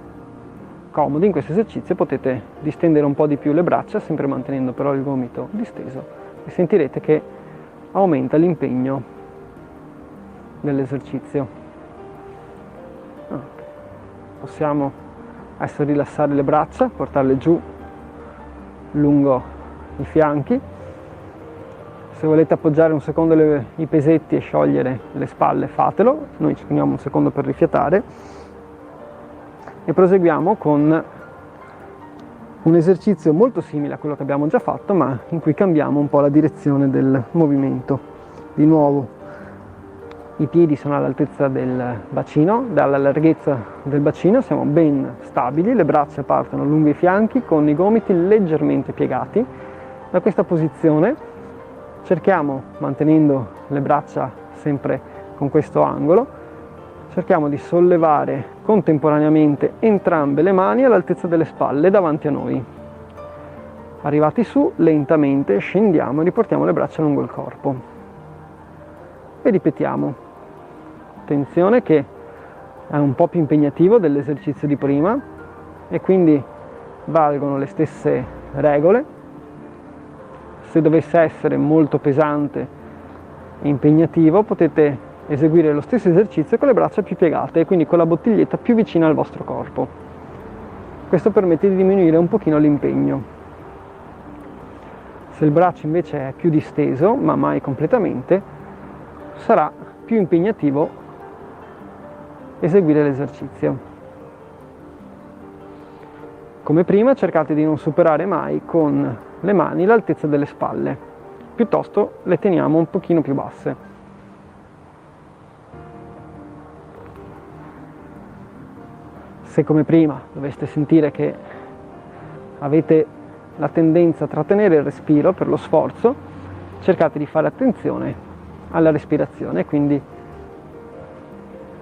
Speaker 1: comodi in questo esercizio, potete distendere un po' di più le braccia, sempre mantenendo però il gomito disteso, e sentirete che aumenta l'impegno dell'esercizio. Possiamo adesso rilassare le braccia, portarle giù lungo i fianchi. Se volete appoggiare un secondo i pesetti e sciogliere le spalle, fatelo. Noi ci prendiamo un secondo per rifiatare e proseguiamo con un esercizio molto simile a quello che abbiamo già fatto, ma in cui cambiamo un po' la direzione del movimento. Di nuovo i piedi sono all'altezza del bacino, dalla larghezza del bacino siamo ben stabili, le braccia partono lungo i fianchi con i gomiti leggermente piegati. Da questa posizione cerchiamo, mantenendo le braccia sempre con questo angolo, cerchiamo di sollevare contemporaneamente entrambe le mani all'altezza delle spalle davanti a noi. Arrivati su, lentamente scendiamo e riportiamo le braccia lungo il corpo. E ripetiamo. Attenzione che è un po' più impegnativo dell'esercizio di prima e quindi valgono le stesse regole. Se dovesse essere molto pesante e impegnativo, potete eseguire lo stesso esercizio con le braccia più piegate e quindi con la bottiglietta più vicina al vostro corpo. Questo permette di diminuire un pochino l'impegno. Se il braccio invece è più disteso, ma mai completamente, sarà più impegnativo eseguire l'esercizio. Come prima, cercate di non superare mai con le mani l'altezza delle spalle, piuttosto le teniamo un pochino più basse. Se come prima doveste sentire che avete la tendenza a trattenere il respiro per lo sforzo, cercate di fare attenzione alla respirazione, quindi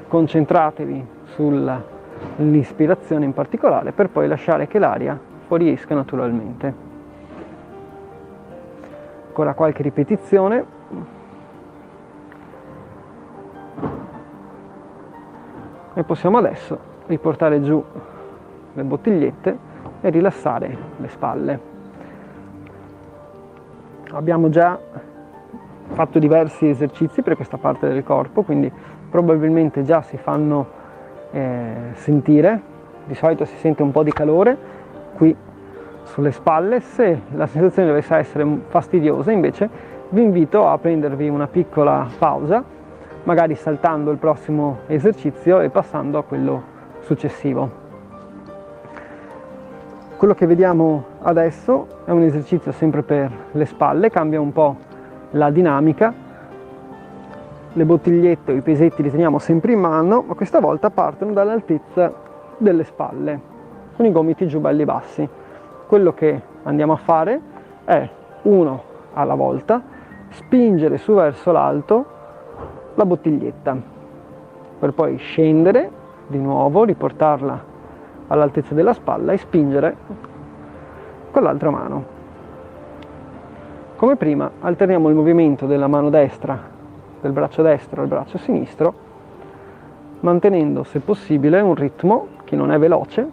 Speaker 1: concentratevi sull'ispirazione in particolare, per poi lasciare che l'aria fuoriesca naturalmente. Ancora qualche ripetizione. E possiamo adesso riportare giù le bottigliette e rilassare le spalle. Abbiamo già fatto diversi esercizi per questa parte del corpo, quindi probabilmente già si fanno sentire. Di solito si sente un po' di calore qui sulle spalle. Se la sensazione dovesse essere fastidiosa, invece vi invito a prendervi una piccola pausa, magari saltando il prossimo esercizio e passando a quello successivo. Quello che vediamo adesso è un esercizio sempre per le spalle, cambia un po' la dinamica. Le bottigliette o i pesetti li teniamo sempre in mano, ma questa volta partono dall'altezza delle spalle, con i gomiti giù belli bassi. Quello che andiamo a fare è, uno alla volta, spingere su verso l'alto la bottiglietta, per poi scendere di nuovo, riportarla all'altezza della spalla e spingere con l'altra mano. Come prima alterniamo il movimento della mano destra, del braccio destro al braccio sinistro, mantenendo se possibile un ritmo che non è veloce,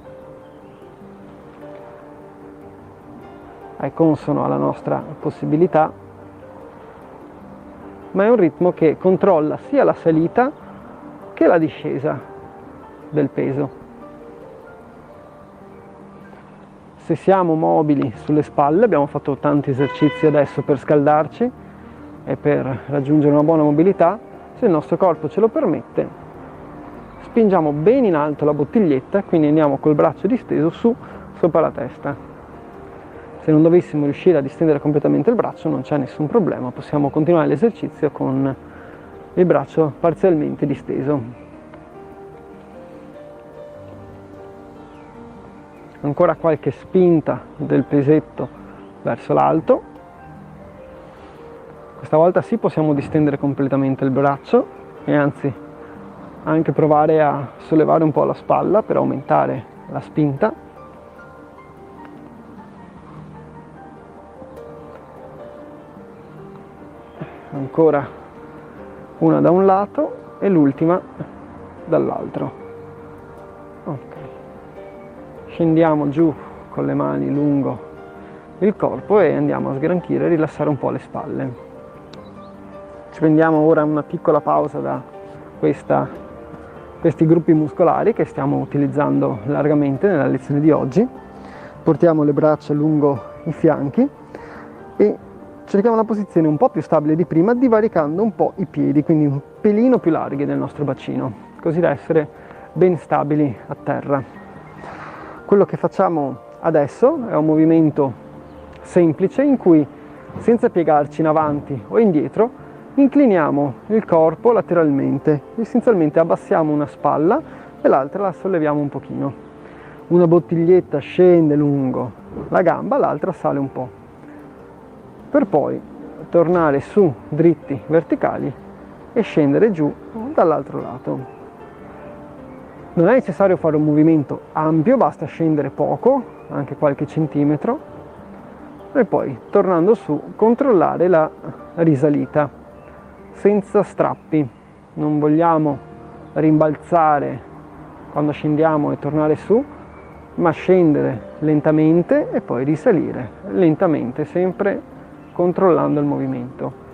Speaker 1: è consono alla nostra possibilità, ma è un ritmo che controlla sia la salita che la discesa del peso. Se siamo mobili sulle spalle, abbiamo fatto tanti esercizi adesso per scaldarci e per raggiungere una buona mobilità, se il nostro corpo ce lo permette, spingiamo bene in alto la bottiglietta, quindi andiamo col braccio disteso su sopra la testa. Se non dovessimo riuscire a distendere completamente il braccio non c'è nessun problema, possiamo continuare l'esercizio con il braccio parzialmente disteso. Ancora qualche spinta del pesetto verso l'alto. Questa volta sì, possiamo distendere completamente il braccio e anzi anche provare a sollevare un po' la spalla per aumentare la spinta. Ancora una da un lato e l'ultima dall'altro. Ok. Scendiamo giù con le mani lungo il corpo e andiamo a sgranchire e rilassare un po' le spalle. Ci prendiamo ora una piccola pausa da questi gruppi muscolari che stiamo utilizzando largamente nella lezione di oggi. Portiamo le braccia lungo i fianchi e cerchiamo una posizione un po' più stabile di prima, divaricando un po' i piedi, quindi un pelino più larghi del nostro bacino, così da essere ben stabili a terra. Quello che facciamo adesso è un movimento semplice in cui, senza piegarci in avanti o indietro, incliniamo il corpo lateralmente, essenzialmente abbassiamo una spalla e l'altra la solleviamo un pochino. Una bottiglietta scende lungo la gamba, l'altra sale un po', per poi tornare su dritti verticali e scendere giù dall'altro lato. Non è necessario fare un movimento ampio, basta scendere poco, anche qualche centimetro, e poi tornando su controllare la risalita senza strappi. Non vogliamo rimbalzare quando scendiamo e tornare su, ma scendere lentamente e poi risalire lentamente, sempre controllando il movimento.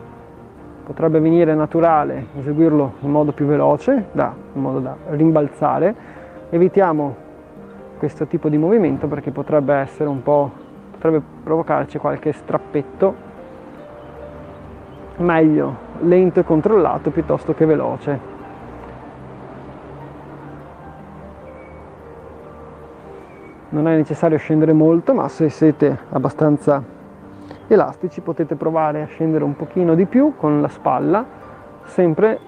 Speaker 1: Potrebbe venire naturale eseguirlo in modo più veloce, in modo da rimbalzare. Evitiamo questo tipo di movimento perché potrebbe provocarci qualche strappetto. Meglio lento e controllato piuttosto che veloce. Non è necessario scendere molto, ma se siete abbastanza elastici potete provare a scendere un pochino di più con la spalla, sempre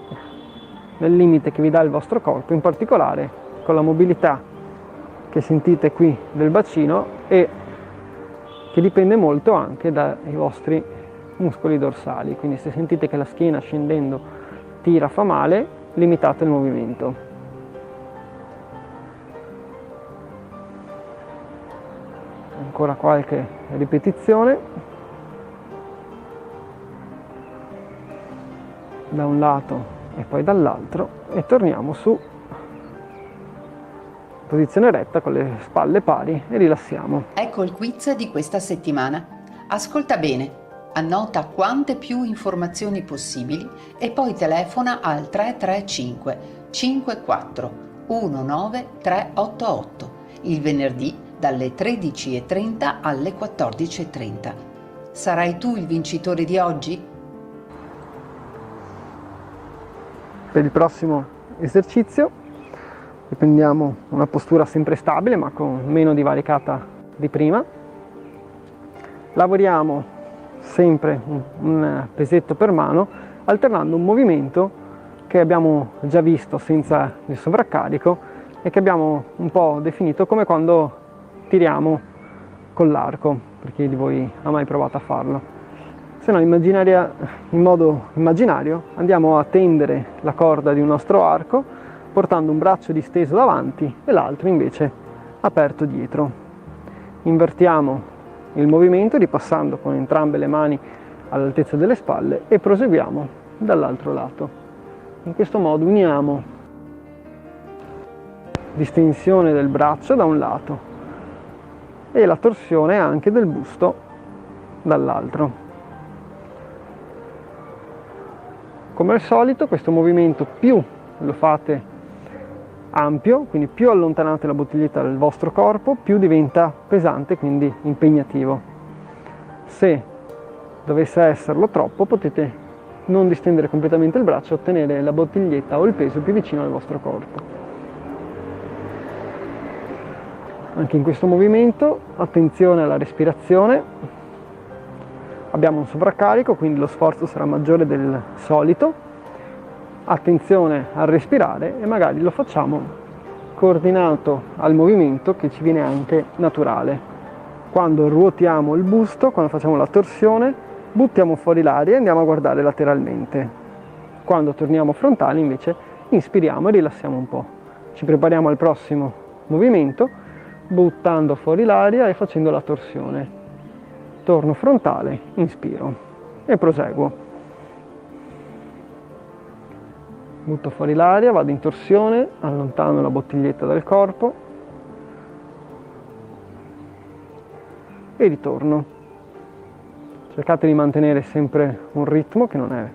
Speaker 1: nel limite che vi dà il vostro corpo, in particolare con la mobilità che sentite qui del bacino e che dipende molto anche dai vostri muscoli dorsali. Quindi se sentite che la schiena scendendo tira, fa male, limitate il movimento. Ancora qualche ripetizione da un lato e poi dall'altro e torniamo su posizione retta con le spalle pari e rilassiamo.
Speaker 2: Ecco il quiz di questa settimana. Ascolta bene, annota quante più informazioni possibili e poi telefona al 335 54 19 388 il venerdì dalle 13:30 alle 14:30. Sarai tu il vincitore di oggi?
Speaker 1: Per il prossimo esercizio riprendiamo una postura sempre stabile ma con meno divaricata di prima. Lavoriamo sempre un pesetto per mano alternando un movimento che abbiamo già visto senza il sovraccarico e che abbiamo un po' definito come quando tiriamo con l'arco, per chi di voi ha mai provato a farlo. Se no, in modo immaginario andiamo a tendere la corda di un nostro arco portando un braccio disteso davanti e l'altro invece aperto dietro. Invertiamo il movimento ripassando con entrambe le mani all'altezza delle spalle e proseguiamo dall'altro lato. In questo modo uniamo distensione del braccio da un lato e la torsione anche del busto dall'altro. Come al solito questo movimento più lo fate ampio, quindi più allontanate la bottiglietta dal vostro corpo, più diventa pesante, quindi impegnativo. Se dovesse esserlo troppo, potete non distendere completamente il braccio e ottenere la bottiglietta o il peso più vicino al vostro corpo. Anche in questo movimento, attenzione alla respirazione. Abbiamo un sovraccarico, quindi lo sforzo sarà maggiore del solito. Attenzione al respirare e magari lo facciamo coordinato al movimento che ci viene anche naturale. Quando ruotiamo il busto, quando facciamo la torsione, buttiamo fuori l'aria e andiamo a guardare lateralmente. Quando torniamo frontali invece inspiriamo e rilassiamo un po'. Ci prepariamo al prossimo movimento buttando fuori l'aria e facendo la torsione. Torno frontale, inspiro e proseguo. Butto fuori l'aria, vado in torsione, allontano la bottiglietta dal corpo e ritorno. Cercate di mantenere sempre un ritmo che non è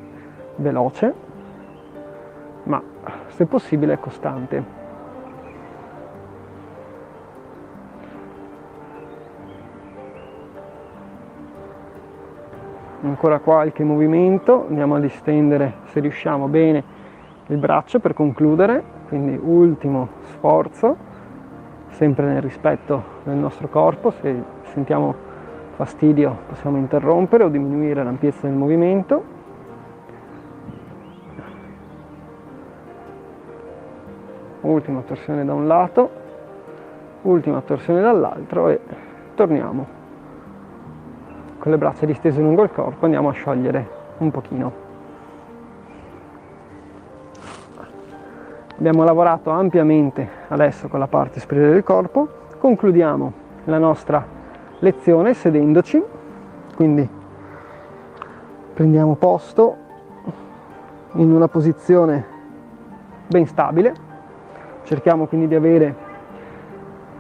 Speaker 1: veloce, ma se possibile è costante. Ancora qualche movimento, andiamo a distendere se riusciamo bene il braccio per concludere, quindi ultimo sforzo, sempre nel rispetto del nostro corpo. Se sentiamo fastidio possiamo interrompere o diminuire l'ampiezza del movimento. Ultima torsione da un lato, ultima torsione dall'altro e torniamo. Con le braccia distese lungo il corpo andiamo a sciogliere un pochino. Abbiamo lavorato ampiamente adesso con la parte superiore del corpo, concludiamo la nostra lezione sedendoci, quindi prendiamo posto in una posizione ben stabile, cerchiamo quindi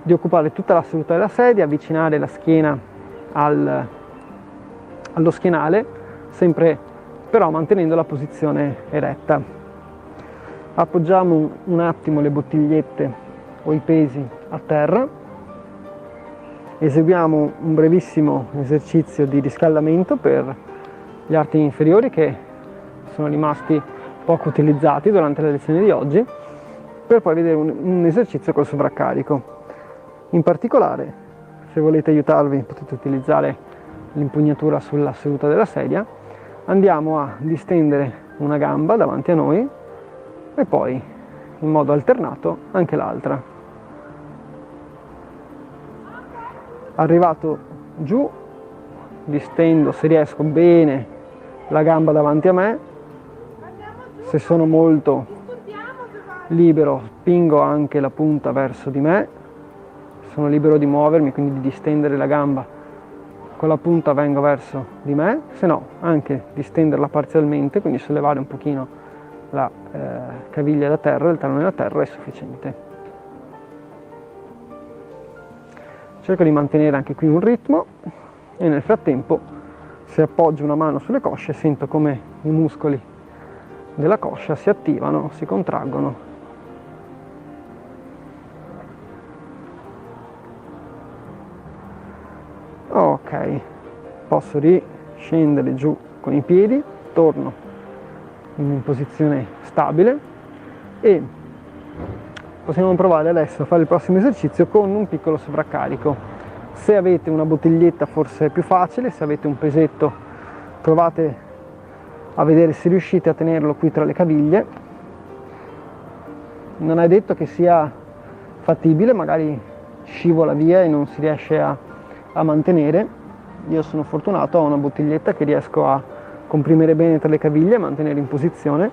Speaker 1: di occupare tutta la seduta della sedia, avvicinare la schiena allo schienale, sempre però mantenendo la posizione eretta. Appoggiamo un attimo le bottigliette o i pesi a terra, eseguiamo un brevissimo esercizio di riscaldamento per gli arti inferiori che sono rimasti poco utilizzati durante la lezione di oggi, per poi vedere un esercizio col sovraccarico. In particolare, se volete aiutarvi, potete utilizzare l'impugnatura sulla seduta della sedia. Andiamo a distendere una gamba davanti a noi e poi in modo alternato anche l'altra. Arrivato giù, distendo se riesco bene la gamba davanti a me. Se sono molto libero spingo anche la punta verso di me. sono libero di muovermi, quindi di distendere la gamba con la punta vengo verso di me, se no anche distenderla parzialmente, quindi sollevare un pochino la caviglia da terra, il tallone da terra è sufficiente. Cerco di mantenere anche qui un ritmo e nel frattempo, se appoggio una mano sulle cosce, sento come i muscoli della coscia si attivano, si contraggono. Ok, posso riscendere giù con i piedi, torno in posizione stabile e possiamo provare adesso a fare il prossimo esercizio con un piccolo sovraccarico. Se avete una bottiglietta forse è più facile, se avete un pesetto provate a vedere se riuscite a tenerlo qui tra le caviglie. Non è detto che sia fattibile, magari scivola via e non si riesce a mantenere. Io sono fortunato, ho una bottiglietta che riesco a comprimere bene tra le caviglie e mantenere in posizione.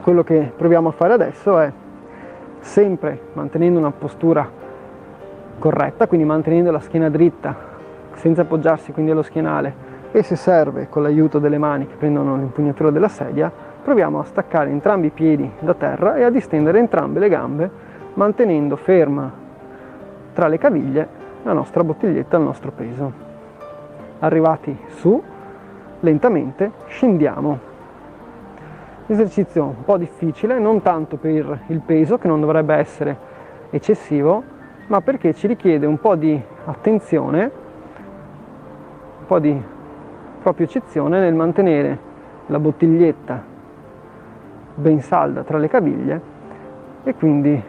Speaker 1: Quello che proviamo a fare adesso è sempre mantenendo una postura corretta, quindi mantenendo la schiena dritta senza appoggiarsi quindi allo schienale, e se serve con l'aiuto delle mani che prendono l'impugnatura della sedia proviamo a staccare entrambi i piedi da terra e a distendere entrambe le gambe mantenendo ferma tra le caviglie la nostra bottiglietta, il nostro peso. Arrivati su, lentamente scendiamo. Esercizio un po' difficile, non tanto per il peso che non dovrebbe essere eccessivo, ma perché ci richiede un po' di attenzione, un po' di proprio eccezione nel mantenere la bottiglietta ben salda tra le caviglie e quindi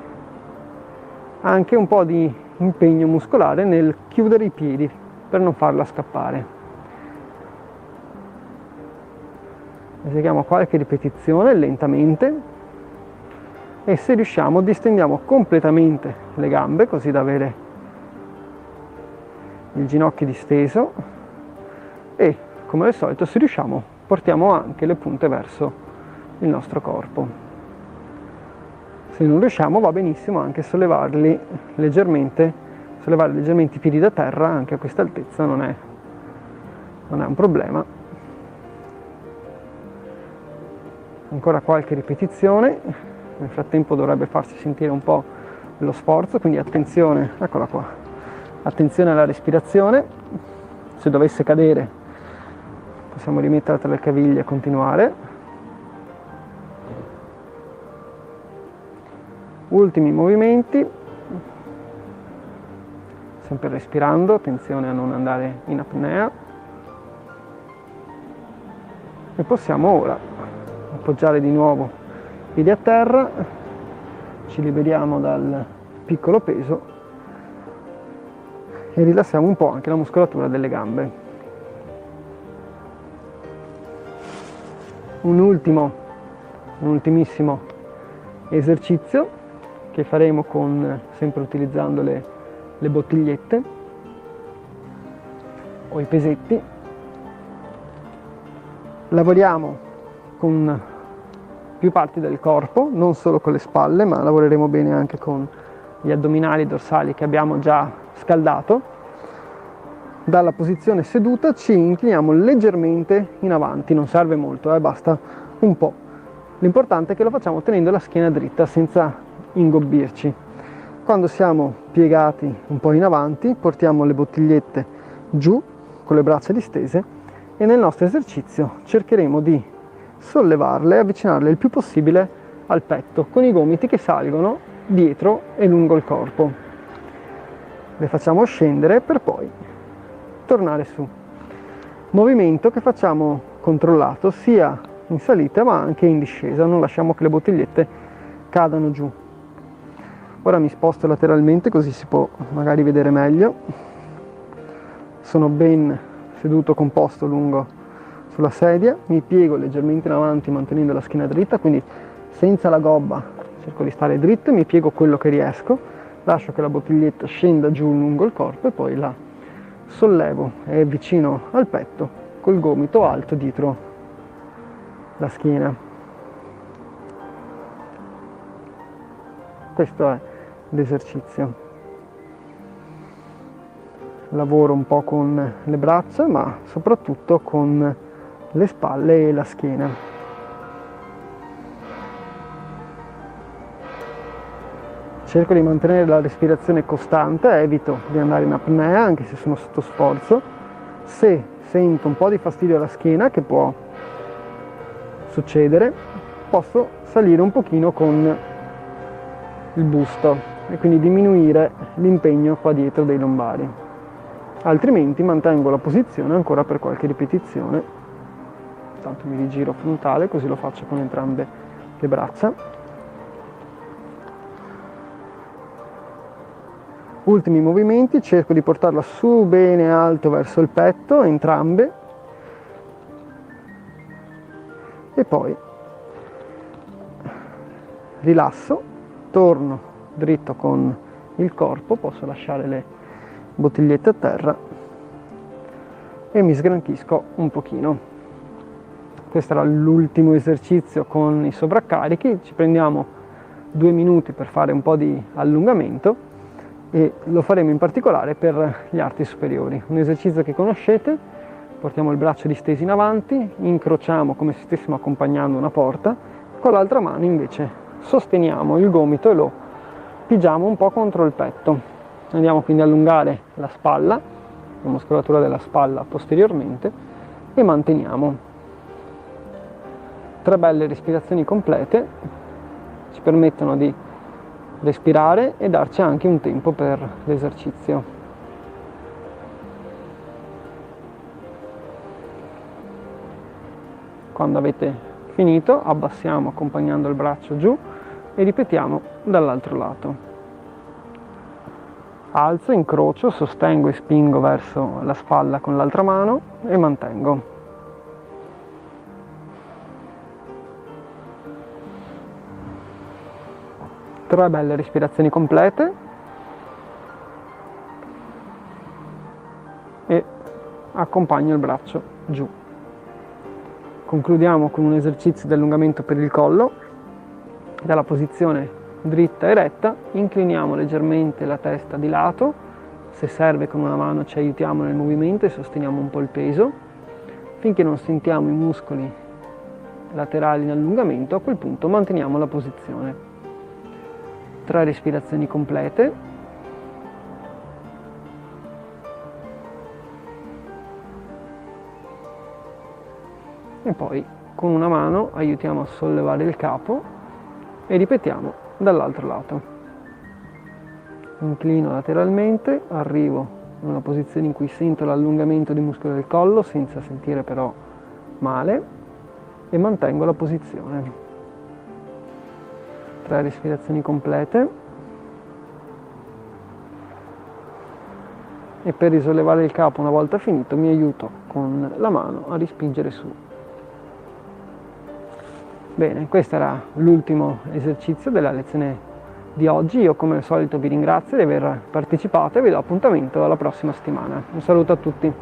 Speaker 1: anche un po' di impegno muscolare nel chiudere i piedi per non farla scappare. Eseguiamo qualche ripetizione lentamente e se riusciamo distendiamo completamente le gambe così da avere il ginocchio disteso e come al solito se riusciamo portiamo anche le punte verso il nostro corpo. Se non riusciamo va benissimo anche sollevare leggermente i piedi da terra, anche a questa altezza non è un problema. Ancora qualche ripetizione, nel frattempo dovrebbe farsi sentire un po' lo sforzo, quindi attenzione, eccola qua, attenzione alla respirazione, se dovesse cadere possiamo rimetterla tra le caviglie e continuare. Ultimi movimenti, sempre respirando, attenzione a non andare in apnea. E possiamo ora appoggiare di nuovo i piedi a terra, ci liberiamo dal piccolo peso e rilassiamo un po' anche la muscolatura delle gambe. Un ultimissimo esercizio che faremo sempre utilizzando le bottigliette o i pesetti. Lavoriamo con più parti del corpo, non solo con le spalle, ma lavoreremo bene anche con gli addominali e dorsali che abbiamo già scaldato. Dalla posizione seduta ci incliniamo leggermente in avanti, non serve molto, basta un po'. L'importante è che lo facciamo tenendo la schiena dritta senza ingobbirci. Quando siamo piegati un po' in avanti portiamo le bottigliette giù con le braccia distese e nel nostro esercizio cercheremo di sollevarle e avvicinarle il più possibile al petto con i gomiti che salgono dietro e lungo il corpo. Le facciamo scendere per poi tornare su. Movimento che facciamo controllato sia in salita ma anche in discesa, non lasciamo che le bottigliette cadano giù. Ora mi sposto lateralmente così si può magari vedere meglio. Sono ben seduto composto lungo sulla sedia, mi piego leggermente in avanti mantenendo la schiena dritta, quindi senza la gobba cerco di stare dritto e mi piego quello che riesco, lascio che la bottiglietta scenda giù lungo il corpo e poi la sollevo e vicino al petto col gomito alto dietro la schiena. Questo è l'esercizio. lavoro un po' con le braccia, ma soprattutto con le spalle e la schiena. Cerco di mantenere la respirazione costante, evito di andare in apnea anche se sono sotto sforzo. Se sento un po' di fastidio alla schiena, che può succedere, posso salire un pochino con il busto e quindi diminuire l'impegno qua dietro dei lombari. Altrimenti mantengo la posizione ancora per qualche ripetizione. Intanto mi rigiro frontale, così lo faccio con entrambe le braccia. Ultimi movimenti, cerco di portarla su bene alto verso il petto, entrambe, e poi rilasso, torno dritto con il corpo, posso lasciare le bottigliette a terra e mi sgranchisco un pochino. Questo era l'ultimo esercizio con i sovraccarichi, ci prendiamo 2 minuti per fare un po' di allungamento e lo faremo in particolare per gli arti superiori. Un esercizio che conoscete, portiamo il braccio disteso in avanti, incrociamo come se stessimo accompagnando una porta, con l'altra mano invece sosteniamo il gomito e lo pigiamo un po' contro il petto. Andiamo quindi a allungare la spalla, la muscolatura della spalla posteriormente, e manteniamo 3 belle respirazioni complete, ci permettono di respirare e darci anche un tempo per l'esercizio. Quando avete finito, abbassiamo accompagnando il braccio giù e ripetiamo dall'altro lato. Alzo, incrocio, sostengo e spingo verso la spalla con l'altra mano e mantengo. Tre belle respirazioni complete e accompagno il braccio giù. Concludiamo con un esercizio di allungamento per il collo. Dalla posizione dritta e retta incliniamo leggermente la testa di lato, se serve con una mano ci aiutiamo nel movimento e sosteniamo un po' il peso finché non sentiamo i muscoli laterali in allungamento. A quel punto manteniamo la posizione. 3 respirazioni complete e poi con una mano aiutiamo a sollevare il capo e ripetiamo dall'altro lato. Inclino lateralmente, arrivo in una posizione in cui sento l'allungamento dei muscoli del collo senza sentire però male e mantengo la posizione. 3 respirazioni complete e per risollevare il capo una volta finito mi aiuto con la mano a rispingere su. Bene, questo era l'ultimo esercizio della lezione di oggi. Io come al solito vi ringrazio di aver partecipato e vi do appuntamento alla prossima settimana. Un saluto a tutti.